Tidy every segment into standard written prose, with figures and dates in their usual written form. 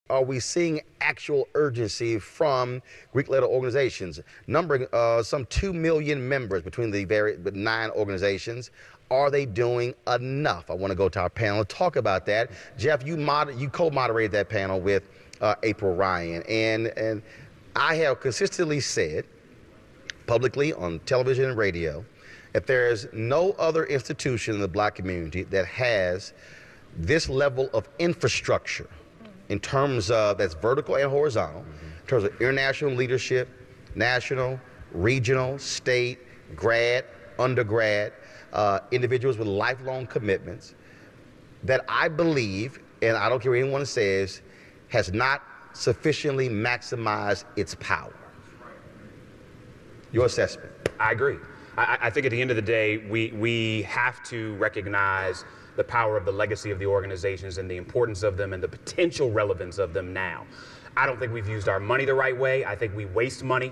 are we seeing actual urgency from Greek-led organizations, numbering some 2 million members between the 9 organizations? Are they doing enough? I want to go to our panel and talk about that. Jeff, you co-moderated that panel with April Ryan, and I have consistently said publicly on television and radio that there is no other institution in the Black community that has this level of infrastructure in terms of that's vertical and horizontal, in terms of international leadership, national, regional, state, grad, undergrad, individuals with lifelong commitments, that I believe, and I don't care what anyone says, has not sufficiently maximized its power. Your assessment? I agree. I think at the end of the day, we have to recognize the power of the legacy of the organizations and the importance of them and the potential relevance of them now. I don't think we've used our money the right way. I think we waste money.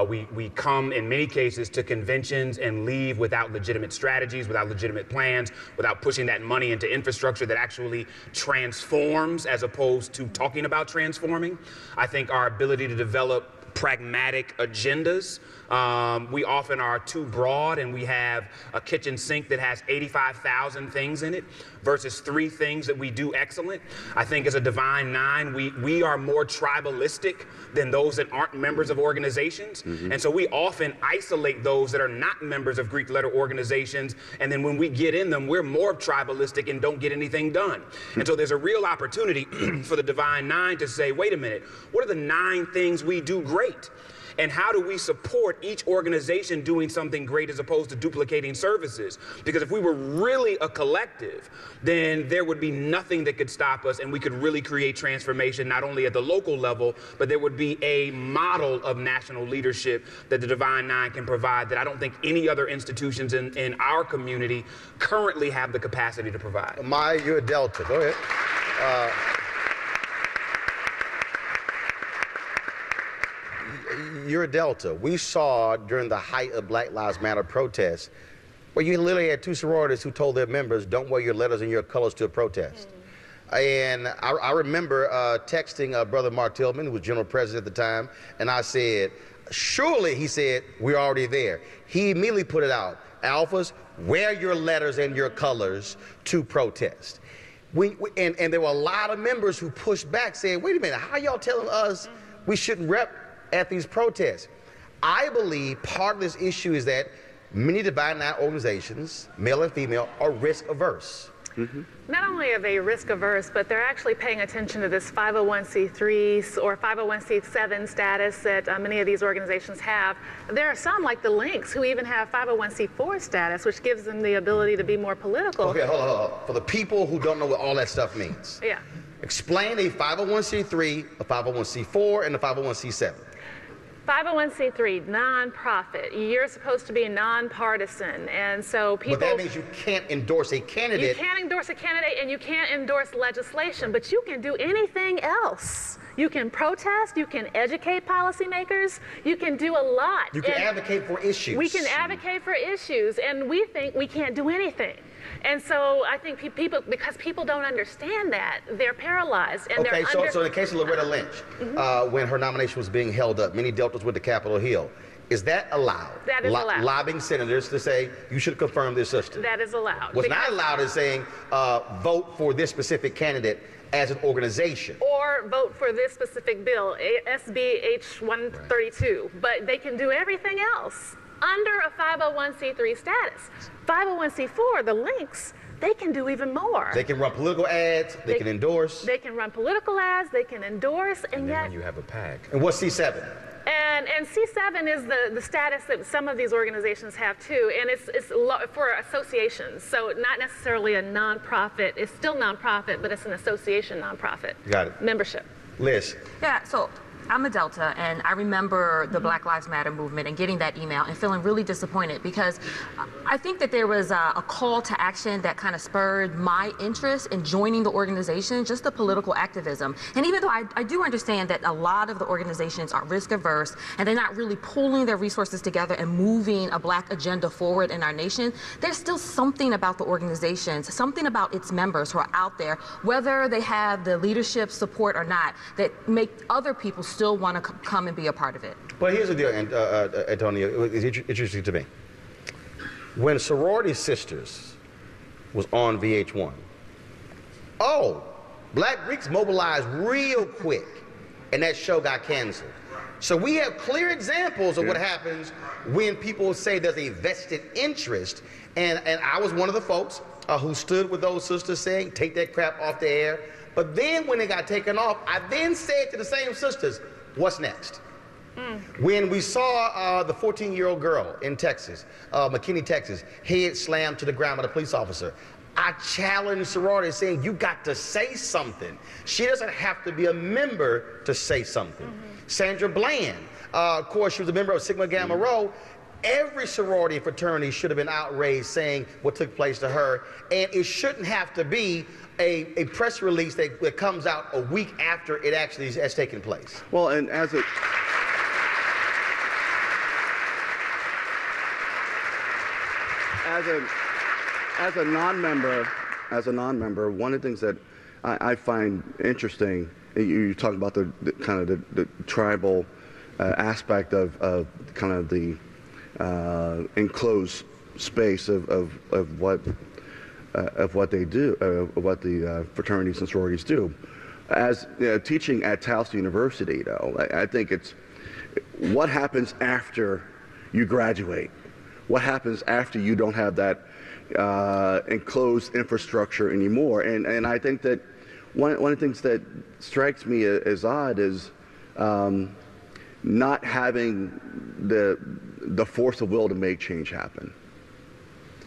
We come, in many cases, to conventions and leave without legitimate strategies, without legitimate plans, without pushing that money into infrastructure that actually transforms as opposed to talking about transforming. I think our ability to develop pragmatic agendas. We often are too broad, and we have a kitchen sink that has 85,000 things in it versus 3 things that we do excellent. I think as a Divine Nine, we are more tribalistic than those that aren't members of organizations. And so we often isolate those that are not members of Greek letter organizations, and then when we get in them, we're more tribalistic and don't get anything done. And so there's a real opportunity for the Divine Nine to say, wait a minute, what are the 9 things we do great? And how do we support each organization doing something great as opposed to duplicating services? Because if we were really a collective, then there would be nothing that could stop us, and we could really create transformation not only at the local level, but there would be a model of national leadership that the Divine Nine can provide that I don't think any other institutions in our community currently have the capacity to provide. Maya, you're a Delta. Go ahead. You're a Delta. We saw during the height of Black Lives Matter protests where you literally had 2 sororities who told their members, don't wear your letters and your colors to a protest. And I remember texting Brother Mark Tillman, who was general president at the time, and I said, surely, he said, we're already there. He immediately put it out. Alphas, wear your letters and your colors to protest. And there were a lot of members who pushed back saying, wait a minute, how y'all telling us we shouldn't rep at these protests? I believe part of this issue is that many Divine Nine organizations, male and female, are risk averse. Not only are they risk averse, but they're actually paying attention to this 501c3 or 501c7 status that many of these organizations have. There are some, like the Links, who even have 501c4 status, which gives them the ability to be more political. Okay, hold on. For the people who don't know what all that stuff means. Yeah. Explain a 501c3, a 501c4, and a 501c7. 501c3, nonprofit. You're supposed to be nonpartisan, and so people. But that means you can't endorse a candidate. You can't endorse a candidate, and you can't endorse legislation, but you can do anything else. You can protest, you can educate policymakers, you can do a lot. You can advocate for issues. We can advocate for issues, and we think we can't do anything. And so I think people, because people don't understand that, they're paralyzed. And okay, so in the case of Loretta Lynch, when her nomination was being held up, many Deltas went to Capitol Hill. Is that allowed? That is allowed. Lobbying senators to say, you should confirm this sister. That is allowed. What's not allowed is saying, vote for this specific candidate as an organization. Or vote for this specific bill, SB H132. Right. But they can do everything else under a 501c3 status. 501c4, the Links, they can do even more. They can run political ads, they can endorse. They can run political ads, they can endorse, and then yet when you have a PAC. And what's C7? And C7 is the status that some of these organizations have too, and it's for associations, so not necessarily a nonprofit. It's still nonprofit, but it's an association nonprofit. Got it. Membership. Liz. Yeah, so I'm a Delta, and I remember the Black Lives Matter movement and getting that email and feeling really disappointed because I think that there was a call to action that kind of spurred my interest in joining the organization, just the political activism. And even though I do understand that a lot of the organizations are risk averse and they're not really pulling their resources together and moving a Black agenda forward in our nation, there's still something about the organizations, something about its members who are out there, whether they have the leadership support or not, that make other people still want to come and be a part of it. But here's the deal, Antonio, it's interesting to me. When Sorority Sisters was on VH1, Black Greeks mobilized real quick, and that show got canceled. So we have clear examples of what happens when people say there's a vested interest, and I was one of the folks who stood with those sisters saying, take that crap off the air. But then when it got taken off, I then said to the same sisters, what's next? When we saw the 14-year-old girl in Texas, McKinney, Texas, head slammed to the ground by the police officer, I challenged sorority saying, you got to say something. She doesn't have to be a member to say something. Sandra Bland, of course, she was a member of Sigma Gamma Rho. Every sorority and fraternity should have been outraged saying what took place to her, and it shouldn't have to be a press release that comes out a week after it actually has taken place. Well, and as a non-member, one of the things that I find interesting, you talk about the kind of the tribal aspect of kind of the enclosed space of what they do, what the fraternities and sororities do. As teaching at Towson University, though, I think it's what happens after you graduate. What happens after you don't have that enclosed infrastructure anymore? And I think that one of the things that strikes me as odd is not having the force of will to make change happen.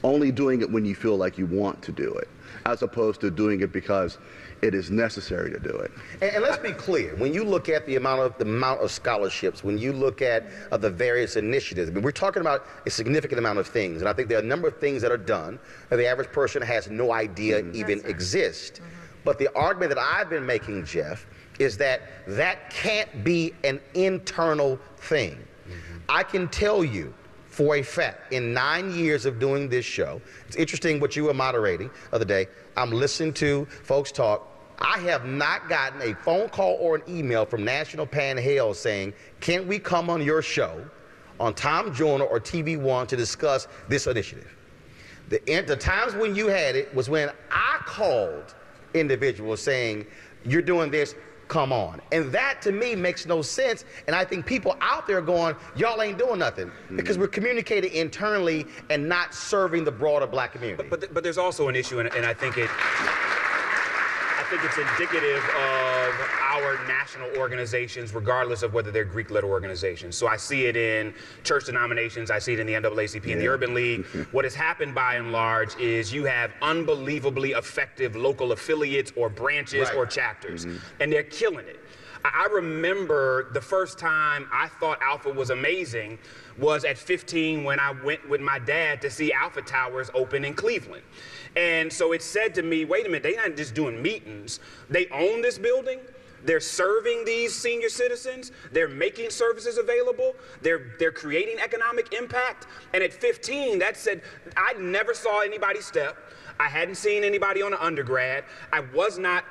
Only doing it when you feel like you want to do it, as opposed to doing it because it is necessary to do it. And let's be clear, when you look at the amount of scholarships, when you look at the various initiatives, I mean, we're talking about a significant amount of things, and I think there are a number of things that are done that the average person has no idea even exist. But the argument that I've been making, Jeff, is that that can't be an internal thing. I can tell you for a fact, in 9 years of doing this show, it's interesting what you were moderating the other day, I'm listening to folks talk. I have not gotten a phone call or an email from National Pan Hale saying, can we come on your show on Tom Joyner or TV One to discuss this initiative? The times when you had it was when I called individuals saying, you're doing this, come on. And that to me makes no sense. And I think people out there going, y'all ain't doing nothing because we're communicating internally and not serving the broader Black community. But there's also an issue, and I think it's indicative of our national organizations, regardless of whether they're Greek-led organizations. So I see it in church denominations, I see it in the NAACP and the Urban League. What has happened by and large is you have unbelievably effective local affiliates or branches or chapters, and they're killing it. I remember the first time I thought Alpha was amazing was at 15 when I went with my dad to see Alpha Towers open in Cleveland. And so it said to me, wait a minute, they're not just doing meetings. They own this building. They're serving these senior citizens. They're making services available. They're creating economic impact. And at 15, that said, I never saw anybody step. I hadn't seen anybody on an undergrad. That was not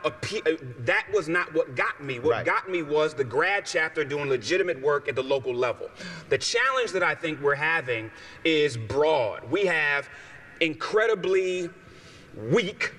what got me. What got me was the grad chapter doing legitimate work at the local level. The challenge that I think we're having is broad. We have incredibly weak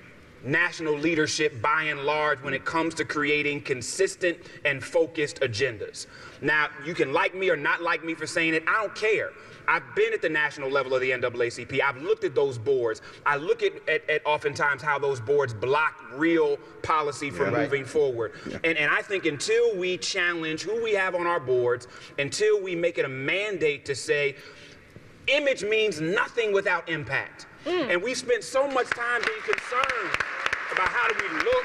national leadership by and large when it comes to creating consistent and focused agendas. Now, you can like me or not like me for saying it, I don't care. I've been at the national level of the NAACP. I've looked at those boards. I look at oftentimes how those boards block real policy from moving forward. And I think until we challenge who we have on our boards, until we make it a mandate to say, image means nothing without impact. And we spent so much time being concerned about how do we look.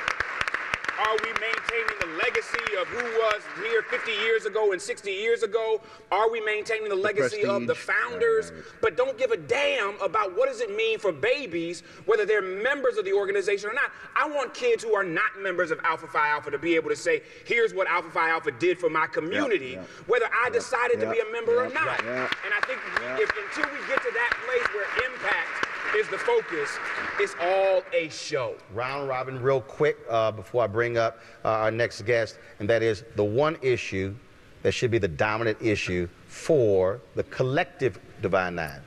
Are we maintaining the legacy of of who was here 50 years ago and 60 years ago? Are we maintaining the legacy of the founders? Right. But don't give a damn about what does it mean for babies, whether they're members of the organization or not. I want kids who are not members of Alpha Phi Alpha to be able to say, here's what Alpha Phi Alpha did for my community, whether I decided to be a member or not. And I think until we get to that place where impact is the focus, it's all a show. Round robin real quick before I bring up our next guest, and that is the one issue that should be the dominant issue for the collective Divine Nine.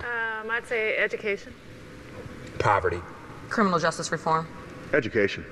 I'd say education. Poverty. Criminal justice reform. Education.